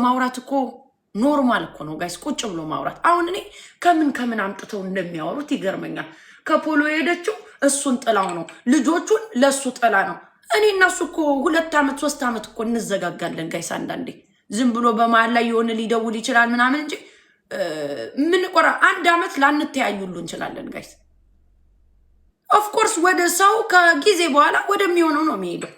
ማውራት እኮ ኖርማል እኮ ነው ጋይስ፣ ቁጭ ብሎ ማውራት። አሁን እኔ ከምን አምጥተው እንደሚያወሩት ይገርመኛል። ከፖሎ የሄደችው እሱን ጥላው ነው፣ ልጆቹን ለሱ ጥላ ነው። እኔ እና እሱ እኮ 2 ዓመት 3 ዓመት እኮ እንዘጋጋለን ጋይስ። አንዳንዴ ዝም ብሎ በመሀል ላይ የሆነ ሊደውል ይችላል ምናምን እንጂ ምን ቆራ 1 ዓመት ላንተያዩሉ እንችላለን ጋይስ። ኦፍኮርስ ወደ ሰው ከጊዜ በኋላ ወደሚሆነው ነው የሚሄደው።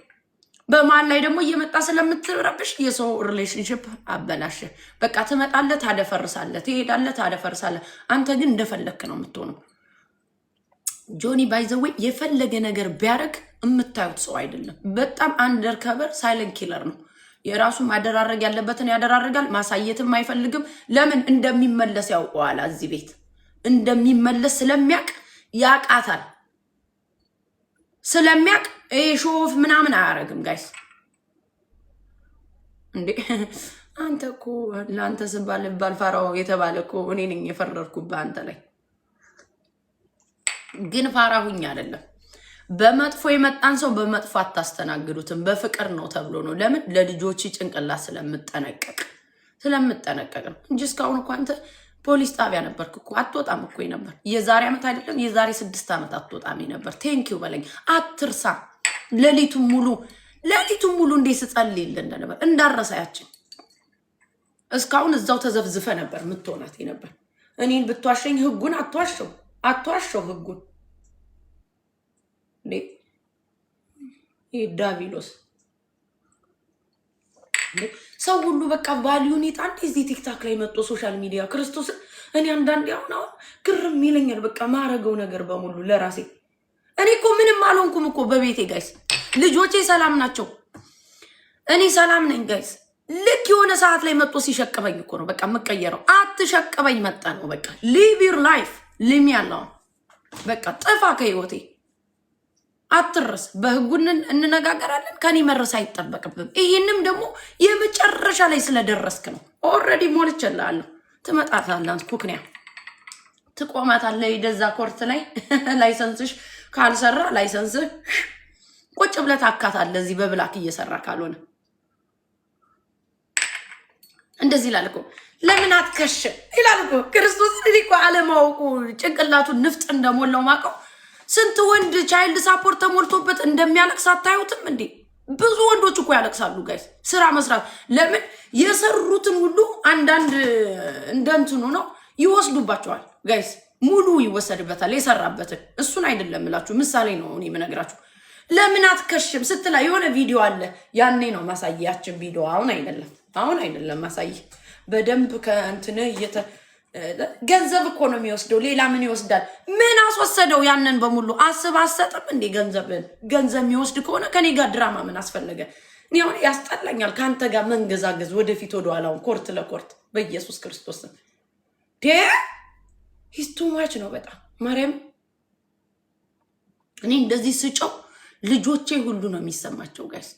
በመሀል ላይ ደግሞ እየመጣ ስለምትረብሽ የሰው ሪሌሽንሽፕ አበላሽ። በቃ ትመጣለህ፣ ታደፈርሳለህ፣ ትሄዳለህ፣ ታደፈርሳለህ። አንተ ግን እንደፈለክ ነው የምትሆነው። ጆኒ ባይዘዌ የፈለገ ነገር ቢያደርግ የምታዩት ሰው አይደለም። በጣም አንደርከቨር ሳይለንት ኪለር ነው። የራሱ ማደራረግ ያለበትን ያደራረጋል። ማሳየትም አይፈልግም። ለምን እንደሚመለስ ያውቀዋል። እዚህ ቤት እንደሚመለስ ስለሚያቅ ያቃታል። ስለሚያቅ ሾፍ ምናምን አያረግም ጋይስ። እንዴ አንተ እኮ ለአንተ ስባል ባልፋራው የተባለ እኮ እኔ ነኝ የፈረርኩብህ አንተ ላይ። ግን ፋራሁኝ አይደለም። በመጥፎ የመጣን ሰው በመጥፎ አታስተናግዱትም፣ በፍቅር ነው ተብሎ ነው። ለምን ለልጆች ጭንቅላት ስለምጠነቀቅ ነው እንጂ እስካሁን እኮ አንተ ፖሊስ ጣቢያ ነበርክ እኮ አትወጣም እኮ ነበር። የዛሬ ዓመት አይደለም የዛሬ 6 ዓመት አትወጣም ነበር። ቴንኪው በለኝ። አትርሳ። ሌሊቱን ሙሉ እንዴት ስጸልይልህ እንደነበር እንዳረሳያችን። እስካሁን እዛው ተዘፍዝፈ ነበር ምትሆናት ነበር። እኔን ብትዋሸኝ ህጉን አትዋሸው ህጉን እንዴ ዳቪሎስ ሰው ሁሉ በቃ ቫልዩን ይጣል። እዚህ ቲክታክ ላይ መጥቶ ሶሻል ሚዲያ ክርስቶስ እኔ አንዳንዴ አሁን ግርም ይለኛል። በቃ ማረገው ነገር በሙሉ ለራሴ። እኔ እኮ ምንም አልሆንኩም እኮ በቤቴ ጋይስ። ልጆቼ ሰላም ናቸው፣ እኔ ሰላም ነኝ ጋይስ። ልክ የሆነ ሰዓት ላይ መጥቶ ሲሸቅበኝ እኮ ነው በቃ የምቀየረው። አትሸቅበኝ መጣ ነው በቃ። ሊቭ ዩር ላይፍ ሊሚ ያለው በቃ ጥፋ ከህይወቴ አትርስ። በህጉን እንነጋገራለን። ከኔ መረስ አይጠበቅብም። ይሄንም ደግሞ የመጨረሻ ላይ ስለደረስክ ነው። ኦልሬዲ ሞልቼልሃለሁ። ትመጣታለህ፣ ኩክኒያ ትቆማታለህ። ይደዛ ኮርት ላይ ላይሰንስሽ ካልሰራ ላይሰንስህ ቁጭ ብለህ ታካታለህ። እዚህ በብላክ እየሰራ ካልሆነ እንደዚህ ይላል እኮ። ለምን አትከሽም ይላል እኮ ክርስቶስ። እኮ አለማወቁ ጭንቅላቱን ንፍጥ እንደሞላው ማቀው። ስንት ወንድ ቻይልድ ሳፖርት ተሞልቶበት እንደሚያለቅስ አታዩትም እንዴ? ብዙ ወንዶች እኮ ያለቅሳሉ ጋይስ። ስራ መስራት ለምን የሰሩትን ሁሉ አንዳንድ እንደንትኑ ነው ይወስዱባቸዋል ጋይስ። ሙሉ ይወሰድበታል የሰራበትን። እሱን አይደለም እላችሁ ምሳሌ ነው እኔ የምነግራችሁ። ለምን አትከሽም ስትላ የሆነ ቪዲዮ አለ። ያኔ ነው ማሳያችን ቪዲዮ። አሁን አይደለም ማሳይ። በደንብ ከእንትን ገንዘብ እኮ ነው የሚወስደው። ሌላ ምን ይወስዳል? ምን አስወሰደው? ያንን በሙሉ አሰጥም እንዴ ገንዘብ የሚወስድ ከሆነ ከኔ ጋር ድራማ ምን አስፈለገ? እኔ አሁን ያስጠላኛል ከአንተ ጋር መንገዛገዝ፣ ወደፊት ወደኋላውን ኮርት ለኮርት በኢየሱስ ክርስቶስ ሂስቱማች ነው በጣም ማርያም። እኔ እንደዚህ ስጨው ልጆቼ ሁሉ ነው የሚሰማቸው ጋይስ።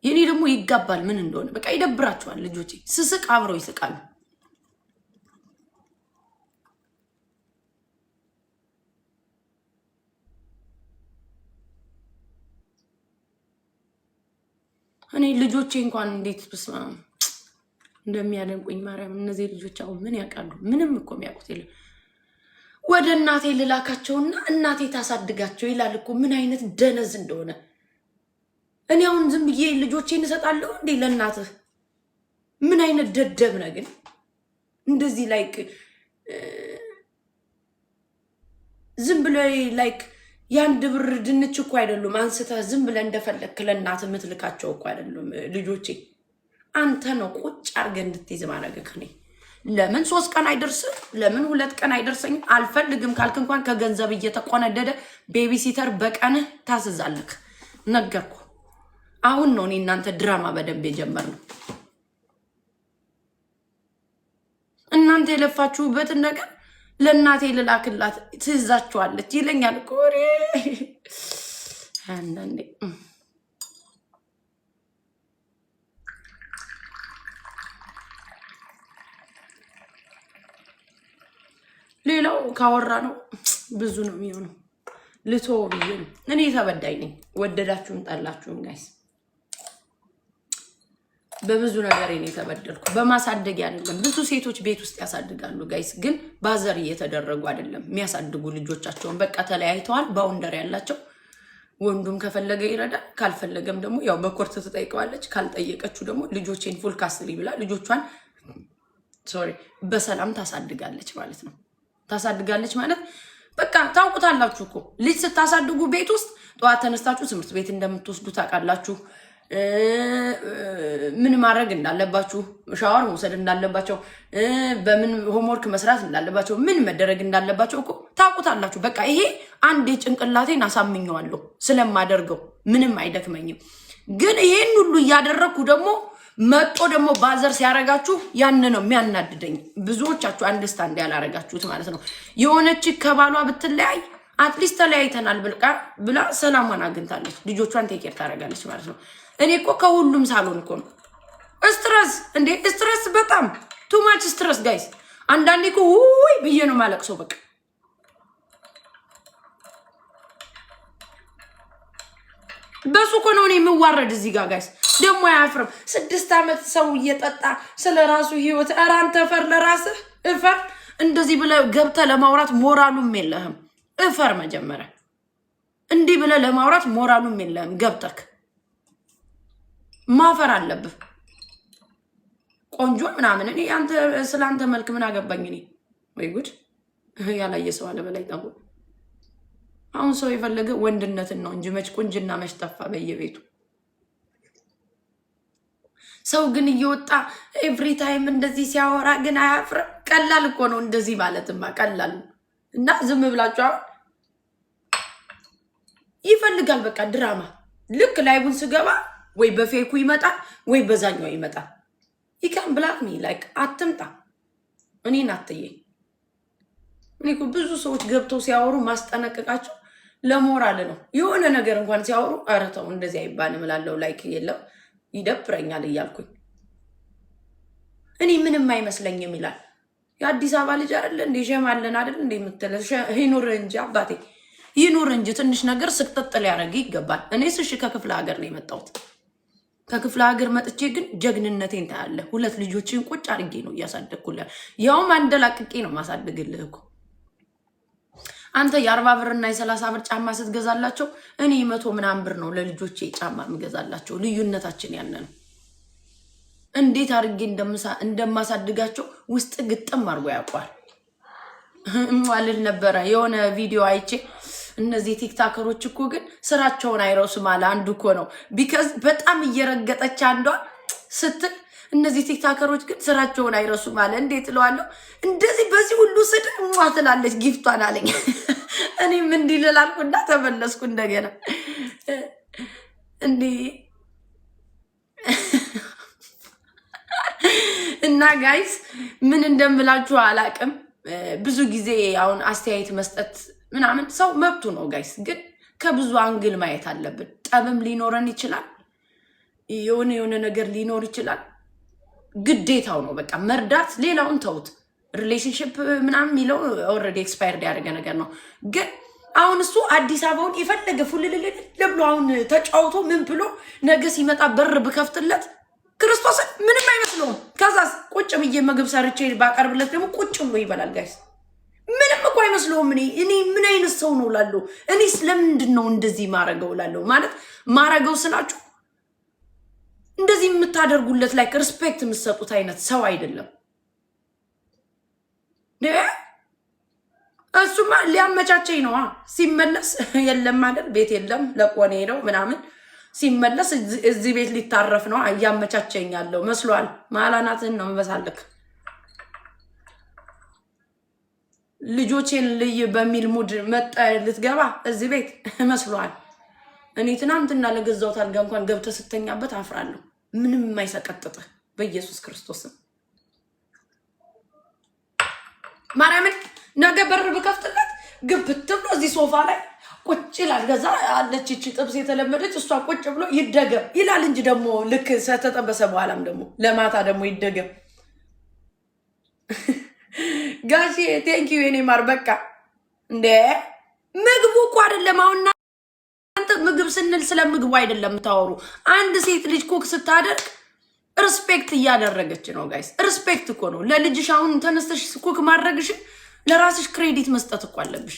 የኔ ደግሞ ይጋባል ምን እንደሆነ በቃ ይደብራቸዋል። ልጆቼ ስስቅ አብረው ይስቃሉ። እኔ ልጆቼ እንኳን እንዴት ብስማ እንደሚያደንቁኝ ማርያም። እነዚህ ልጆች አሁን ምን ያውቃሉ? ምንም እኮ የሚያውቁት የለም። ወደ እናቴ ልላካቸውና እናቴ ታሳድጋቸው ይላል እኮ። ምን አይነት ደነዝ እንደሆነ። እኔ አሁን ዝም ብዬ ልጆቼን እሰጣለሁ እንዴ ለእናትህ? ምን አይነት ደደብ ነህ ግን! እንደዚህ ላይክ ዝም ብሎ ላይክ የአንድ ብር ድንች እኮ አይደሉም አንስተህ ዝም ብለህ እንደፈለክ ለእናትህ የምትልካቸው እኮ አይደሉም ልጆቼ። አንተ ነው ቁጭ አድርገህ እንድትይዝ ማድረግህ። እኔ ለምን 3 ቀን አይደርስም? ለምን 2 ቀን አይደርሰኝም? አልፈልግም ካልክ እንኳን ከገንዘብ እየተቆነደደ ቤቢሲተር በቀንህ ታስዛለክ። ነገርኩ። አሁን ነው እኔ እናንተ ድራማ በደንብ የጀመርነው። እናንተ የለፋችሁበትን ነገር ለእናቴ ልላክላት ትይዛችኋለች ይለኛል እኮ ወሬ አንዳንዴ። ሌላው ካወራ ነው ብዙ ነው የሚሆነው። ልቶ ብዬ ነው እኔ ተበዳይ ነኝ። ወደዳችሁም ጠላችሁም ጋይስ በብዙ ነገር እኔ ተበደልኩ። በማሳደግ አይደለም። ብዙ ሴቶች ቤት ውስጥ ያሳድጋሉ ጋይስ፣ ግን ባዘር እየተደረጉ አይደለም የሚያሳድጉ ልጆቻቸውን። በቃ ተለያይተዋል፣ ባውንደር ያላቸው። ወንዱም ከፈለገ ይረዳል፣ ካልፈለገም ደግሞ ያው በኮርት ትጠይቀዋለች። ካልጠየቀችው ደግሞ ልጆቼን ፉል ካስትሪ ብላ ልጆቿን በሰላም ታሳድጋለች ማለት ነው። ታሳድጋለች ማለት በቃ ታውቁታላችሁ እኮ ልጅ ስታሳድጉ ቤት ውስጥ ጠዋት ተነስታችሁ ትምህርት ቤት እንደምትወስዱ ታውቃላችሁ። ምን ማድረግ እንዳለባችሁ፣ ሻወር መውሰድ እንዳለባቸው፣ በምን ሆምወርክ መስራት እንዳለባቸው፣ ምን መደረግ እንዳለባቸው እኮ ታውቁታላችሁ። በቃ ይሄ አንድ ጭንቅላቴን አሳምኘዋለሁ ስለማደርገው ምንም አይደክመኝም። ግን ይሄን ሁሉ እያደረግኩ ደግሞ መጦ ደግሞ ባዘር ሲያረጋችሁ ያን ነው የሚያናድደኝ። ብዙዎቻችሁ አንደርስታንድ ያላረጋችሁት ማለት ነው። የሆነች ከባሏ ብትለያይ አትሊስት ተለያይተናል ብላ ሰላሟን አግኝታለች፣ ልጆቿን ቴኬር ታደርጋለች ማለት ነው። እኔ እኮ ከሁሉም ሳሎን እኮ ነው ስትረስ እንዴ! ስትረስ በጣም ቱ ማች ስትረስ ጋይስ። አንዳንዴ እኮ ውይ ብዬ ነው ማለቅሰው። በቃ በሱ እኮ ነው እኔ የምዋረድ እዚህ ጋር ጋይስ። ደግሞ አያፍርም 6 ዓመት ሰው እየጠጣ ስለ ራሱ ህይወት። ኧረ አንተ እፈር፣ ለራስህ እፈር። እንደዚህ ብለህ ገብተህ ለማውራት ሞራሉም የለህም። እፈር መጀመሪያ። እንዲህ ብለህ ለማውራት ሞራሉም የለህም። ገብተህ ማፈር አለብህ። ቆንጆ ምናምን እኔ አንተ ስላንተ መልክ ምን አገባኝ እኔ። ወይ ጉድ! ያላየ ሰው አለ በላይ ጠቡ። አሁን ሰው የፈለገ ወንድነትን ነው እንጂ መች ቁንጅና መች ጠፋ በየቤቱ። ሰው ግን እየወጣ ኤቭሪ ታይም እንደዚህ ሲያወራ ግን አያፍርም። ቀላል እኮ ነው እንደዚህ ማለትማ ቀላል ነው። እና ዝም ብላችሁ አሁን ይፈልጋል በቃ ድራማ። ልክ ላይቡን ስገባ ወይ በፌኩ ይመጣል ወይ በዛኛው ይመጣል። ይካም ብላክ ሚ ላይክ አትምጣ፣ እኔን አትየኝ። እኔ እኮ ብዙ ሰዎች ገብተው ሲያወሩ ማስጠነቀቃቸው ለሞራል ነው። የሆነ ነገር እንኳን ሲያወሩ ኧረ ተው እንደዚህ አይባልም እላለሁ። ላይክ የለም ይደብረኛል እያልኩኝ እኔ ምንም አይመስለኝም ይላል። የአዲስ አበባ ልጅ አይደለ እንዴ ሸማለን አይደል እንዴ የምትለ ይኑር እንጂ አባቴ ይኑር እንጂ ትንሽ ነገር ስቅጥጥ ሊያደርግ ይገባል። እኔስ እሺ ከክፍለ ሀገር ነው የመጣሁት። ከክፍለ ሀገር መጥቼ ግን ጀግንነቴን ታያለህ። 2 ልጆችን ቁጭ አድርጌ ነው እያሳደግኩልህ። ያውም አንደላቅቄ ነው ማሳደግልህ እኮ። አንተ የ40 ብርና የ30 ብር ጫማ ስትገዛላቸው እኔ 100 ምናምን ብር ነው ለልጆቼ ጫማ የምገዛላቸው። ልዩነታችን ያለ ነው። እንዴት አድርጌ እንደማሳድጋቸው ውስጥ ግጥም አድርጎ ያውቋል። ማለት ነበረ የሆነ ቪዲዮ አይቼ እነዚህ ቲክታከሮች እኮ ግን ስራቸውን አይረሱም አለ አንዱ እኮ ነው። ቢካዝ በጣም እየረገጠች አንዷ ስትል እነዚህ ቲክታከሮች ግን ስራቸውን አይረሱም አለ። እንዴት እለዋለሁ እንደዚህ በዚህ ሁሉ ስድ ትላለች ጊፍቷን አለኝ። እኔም እንዲህ ልላልኩና ተመለስኩ እንደገና እንዲህ እና ጋይስ ምን እንደምላችሁ አላቅም። ብዙ ጊዜ አሁን አስተያየት መስጠት ምናምን ሰው መብቱ ነው ጋይስ፣ ግን ከብዙ አንግል ማየት አለብን። ጠብም ሊኖረን ይችላል፣ የሆነ ነገር ሊኖር ይችላል። ግዴታው ነው በቃ መርዳት። ሌላውን ተውት። ሪሌሽንሽፕ ምናምን የሚለው ኦልሬዲ ኤክስፓየርድ ያደረገ ነገር ነው። ግን አሁን እሱ አዲስ አበባውን የፈለገ ፉልልል ብሎ አሁን ተጫውቶ ምን ብሎ ነገ ሲመጣ በር ብከፍትለት ክርስቶስን ምንም አይመስለውም። ከዛስ ቁጭ ብዬ ምግብ ሰርቼ ባቀርብለት ደግሞ ቁጭ ብሎ ይበላል ጋይስ። ምንም እኮ አይመስለውም። እኔ ምን አይነት ሰው ነው ላለው? እኔ ስለምንድን ነው እንደዚህ ማረገው ላለው? ማለት ማረገው ስላችሁ እንደዚህ የምታደርጉለት ላይ ሪስፔክት የምትሰጡት አይነት ሰው አይደለም። እሱማ ሊያመቻቸኝ ነው። ሲመለስ የለም ማለት ቤት የለም ለቆኔ ሄደው ምናምን ሲመለስ እዚህ ቤት ሊታረፍ ነው እያመቻቸኝ ያለው መስሏል። ማላናትን ነው መበሳለክ ልጆቼን ልይ በሚል ሙድ መጣ ልትገባ እዚህ ቤት መስሏል። እኔ ትናንትና ለገዛሁት አልጋ እንኳን ገብተህ ስተኛበት አፍራለሁ። ምንም የማይሰቀጥጥህ በኢየሱስ ክርስቶስ ማርያምን ነገ በር ብከፍትለት ግብት ብሎ እዚህ ሶፋ ላይ ቁጭ ይላል። ገዛ አለች እቺ ጥብስ የተለመደች እሷ ቁጭ ብሎ ይደገም ይላል እንጂ ደግሞ ልክ ከተጠበሰ በኋላም ደግሞ ለማታ ደግሞ ይደገም። ጋሺ ቴንክ ዩ የኔ ማር። በቃ እንዴ ምግቡ እኮ አይደለም። አሁን እናንተ ምግብ ስንል ስለ ምግቡ አይደለም ታወሩ። አንድ ሴት ልጅ ኩክ ስታደርግ ሪስፔክት እያደረገች ነው ጋይስ። ሪስፔክት እኮ ነው ለልጅሽ። አሁን ተነስተሽ ኩክ ማድረግሽ ለራስሽ ክሬዲት መስጠት እኮ አለብሽ።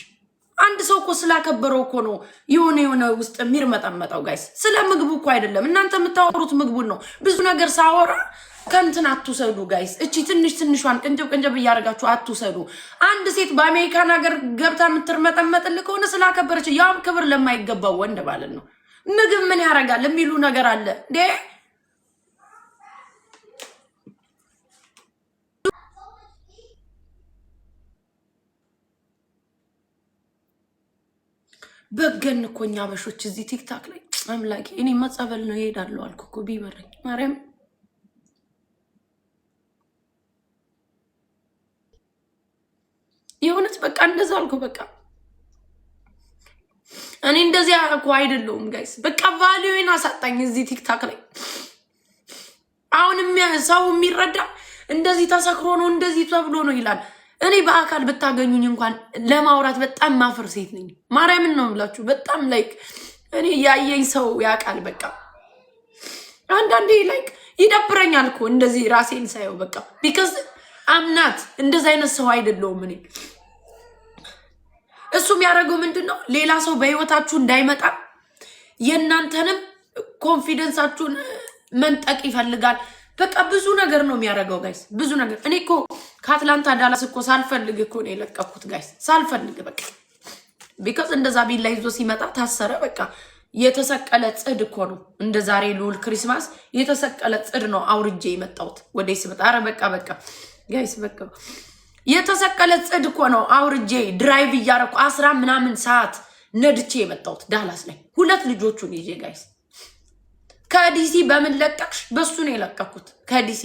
አንድ ሰው እኮ ስላከበረው እኮ ነው የሆነ ውስጥ የሚርመጠመጠው ጋይስ። ስለ ምግቡ እኮ አይደለም እናንተ የምታወሩት ምግቡን ነው። ብዙ ነገር ሳወራ ከንትን አትውሰዱ ጋይስ። እቺ ትንሿን ቅንጭብ እያደረጋችሁ አትውሰዱ። አንድ ሴት በአሜሪካን ሀገር ገብታ የምትርመጠመጥልህ ከሆነ ስላከበረች፣ ያም ክብር ለማይገባው ወንድ ማለት ነው። ምግብ ምን ያደርጋል የሚሉ ነገር አለ እንዴ? በገን እኮ እኛ አበሾች እዚህ ቲክታክ ላይ አምላኬ፣ እኔ መጸበል ነው እሄዳለሁ አልኩ እኮ ቢበረኝ ማርያም። የሆነት በቃ እንደዛ አልኩ። በቃ እኔ እንደዚህ እኮ አይደለሁም ጋይስ። በቃ ቫልዩን አሳጣኝ እዚህ ቲክታክ ላይ። አሁንም ሰው የሚረዳ እንደዚህ ተሰክሮ ነው እንደዚህ ተብሎ ነው ይላል። እኔ በአካል ብታገኙኝ እንኳን ለማውራት በጣም ማፍር ሴት ነኝ። ማርያምን ነው የምላችሁ። በጣም ላይክ እኔ ያየኝ ሰው ያውቃል። በቃ አንዳንዴ ላይክ ይደብረኛል እኮ እንደዚህ ራሴን ሳየው። በቃ ቢካዝ አምናት እንደዚህ አይነት ሰው አይደለሁም እኔ። እሱም ያደረገው ምንድነው ሌላ ሰው በህይወታችሁ እንዳይመጣ የእናንተንም ኮንፊደንሳችሁን መንጠቅ ይፈልጋል። በቃ ብዙ ነገር ነው የሚያደርገው ጋይስ፣ ብዙ ነገር። እኔ እኮ ከአትላንታ ዳላስ እኮ ሳልፈልግ እኮ ነው የለቀኩት ጋይስ፣ ሳልፈልግ በቃ ቢካዝ እንደዛ ቢላ ይዞ ሲመጣ ታሰረ። በቃ የተሰቀለ ጽድ እኮ ነው። እንደ ዛሬ ልውል ክሪስማስ የተሰቀለ ጽድ ነው አውርጄ የመጣሁት ወደ ስመጣ። ኧረ በቃ ጋይስ በቃ የተሰቀለ ጽድ እኮ ነው አውርጄ ድራይቭ እያደረኩ 10 ምናምን ሰዓት ነድቼ የመጣሁት ዳላስ ላይ 2 ልጆቹን ይዤ ጋይስ። ከዲሲ በምን ለቀቅሽ? በሱ ነው የለቀኩት ከዲሲ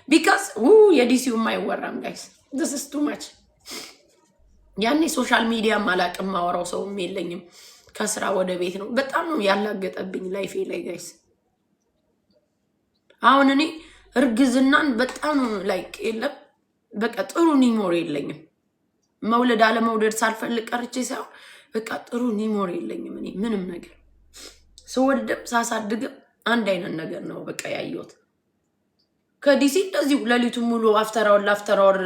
ቢካዝ የዲሲው የማይወራም ጋይስ። this is too much። ያኔ ሶሻል ሚዲያ አላቅም፣ ማወራው ሰውም የለኝም። ከስራ ወደ ቤት ነው። በጣም ነው ያላገጠብኝ ላይፌ ላይ ጋይስ። አሁን እኔ እርግዝናን በጣም ላይክ የለም በቃ ጥሩ ኒሞር የለኝም። መውለድ አለመውለድ ሳልፈልግ ቀርቼ ሳይሆን በቃ ጥሩ ኒሞር የለኝም እኔ ምንም ነገር። ስወልድም ሳሳድግም አንድ አይነት ነገር ነው በቃ ያየሁት። ከዲሲ እንደዚህ ሌሊቱን ሙሉ አፍተራወር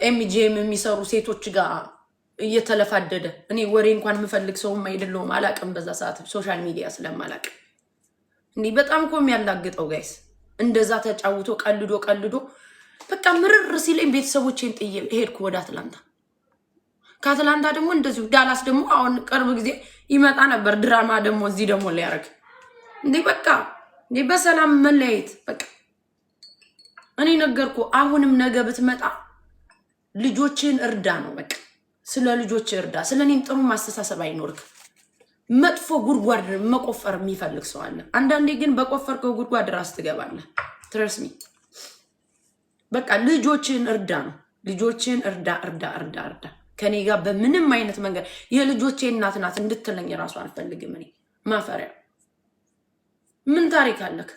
ኤምጂኤም የሚሰሩ ሴቶች ጋር እየተለፋደደ እኔ ወሬ እንኳን የምፈልግ ሰውም አይደለሁም። አላቅም በዛ ሰዓት ሶሻል ሚዲያ ስለማላቅ እንዴ በጣም እኮ የሚያላግጠው ጋይስ። እንደዛ ተጫውቶ ቀልዶ በቃ ምርር ሲለኝ ቤተሰቦቼን ጥዬ ሄድኩ ወደ አትላንታ። ከአትላንታ ደግሞ እንደዚሁ ዳላስ ደግሞ አሁን ቅርብ ጊዜ ይመጣ ነበር ድራማ ደግሞ እዚህ ደግሞ ሊያረግ እንዴ በቃ እንዴ በሰላም መለያየት በቃ። እኔ ነገርኩ አሁንም ነገ ብትመጣ ልጆችን እርዳ ነው በቃ። ስለ ልጆች እርዳ። ስለኔም ጥሩ ማስተሳሰብ አይኖርክ። መጥፎ ጉድጓድ መቆፈር የሚፈልግ ሰው አለ። አንዳንዴ ግን በቆፈርከው ጉድጓድ ራስ ትገባለህ። ትረስ ሚ በቃ ልጆችን እርዳ ነው። ልጆችን እርዳ። ከኔ ጋር በምንም አይነት መንገድ የልጆቼ እናት ናት እንድትለኝ ራሱ አልፈልግም እኔ። ማፈሪያ ምን ታሪክ አለክ?